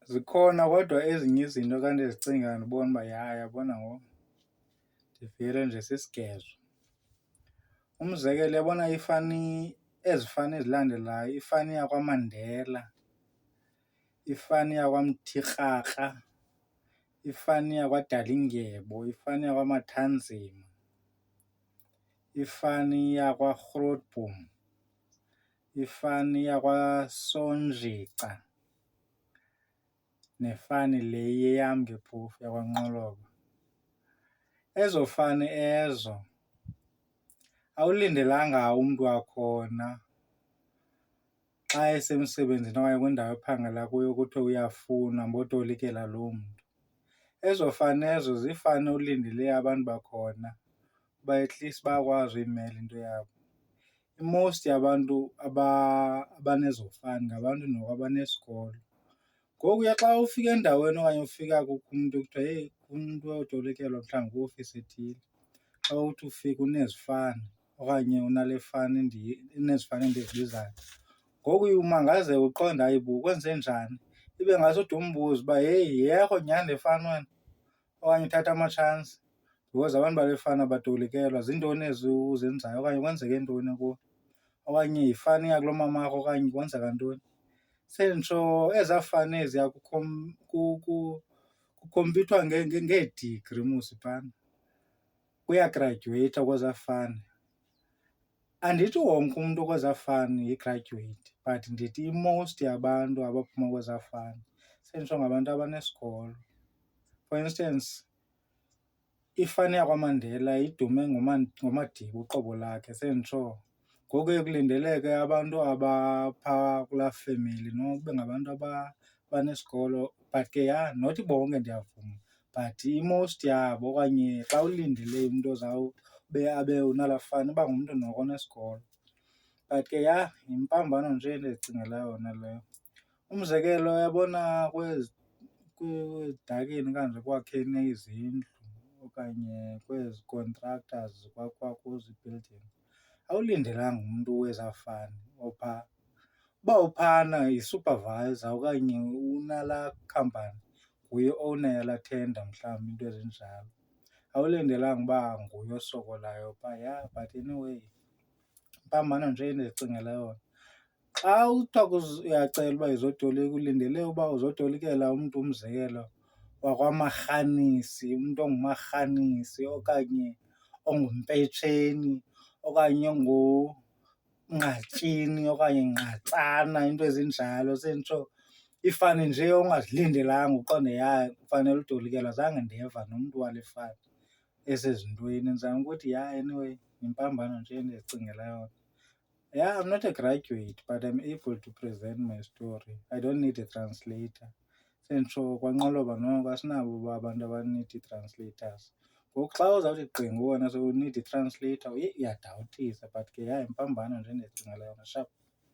Zikhona kodwa ezinye izinto ka ndizicinga ndibona uba yabona ngoku ndivele nje sisigezo. Umzekelo, yabona ezi fani ezilandelayo, ifani yakwaMandela, ifani yakwaMthirhaka, ifani yakwaDalindyebo, ifani yakwaMathanzima, ifani yakwaGrootboom, ifani yakwaSonjica, nefani le yeyam ke phofu yakwaNxoloba. Ezo fani ezo awulindelanga umntu wakhona xa esemsebenzini okanye kwindawo ephangela kuyo kuthiwe uyafuna botolikela loo mntu. Ezo fani ezo ziifani olindele abantu bakhona uba at least bayakwazi uyimela into yabo. I-most yabantu abanezo fani ngabantu noko abanesikolo. Ngoku ke xa ufika endaweni okanye ufika kukho umntu kuthiwa heyi umntu uyotolikelwa mhlawumbi kwiofisi ethile, xa uthi ufika unezi fani okanye unale fani unezi fani endizibizayo, ngoku uye umangazeke uqonde hayi bo kwenze njani. Ibe ngasuthi umbuza uba heyi yekho nyhani le fani wena okanye uthatha amatshansi because abantu bale fani abatolikelwa. Zintoni ezi uzenzayo okanye kwenzeke ntoni kuwe, okanye yifani yakulomamakho okanye kwenzeka ntoni. Senditsho ezaa fani eziya kukhompyuthwa ngeedigri mos phana, kuyagradyuweyithwa kwezaa fani. Andithi wonke umntu kwezaa fani yigradyuweyithi but ndithi i-most yabantu abaphuma kwezaa fani senditsho ngabantu abanesikolo. For instance, ifani yakwaMandela idume ngoMadiba uqobo lakhe senditsho. Ngoku kuye kulindeleke abantu abaphaa kulaa femeli noko kube ngabantu abanesikolo but ke not bonke ndiyavuma but i-most yabo okanye xa ulindele umntu ozawube abe unalaa fani iba ngumntu noko onesikolo. But ke yimpambano nje endizicingela yona leyo. Umzekelo, yabona kwezidakeni kanje ekwakheni izindlu okanye kwezi contractors zikwakhiwa kuzo ii-building, awulindelanga umntu wezaa fani ophaa. Uba uphana yi-supervisor okanye unalaa khampani, nguye i-owner yalaa tender mhlawumbi, iinto ezinjalo, awulindelanga uba nguye osokolayo phaa. But anyway, yimpambano nje endizicingela yona. Xa kuthiwa uyacela uba yizotolika ulindele uba uzotolikela umntu, umzekelo, wakwaMarhanisi, umntu onguMarhanisi okanye onguMpetsheni okanye onguNqatyini okanye Nqatsana, iinto ezinjalo. Senditsho iifani nje ongazilindelanga uqonde ufanele utolikelwa. Zange ndeva nomntu wale fani esezintweni. Ndizama ukuthi anyway yimpambano nje endizicingela yona. I'm not a graduate but I'm able to present my story. I don't need a translator. Senditsho kwaNxoloba noko asinabo abantu abaneed ii-translators. Ngoku xa uzawuthi qgingi wena sowunida i-translator iyadawuthisa but ke yimpambano nje endizicingela yona, sharp.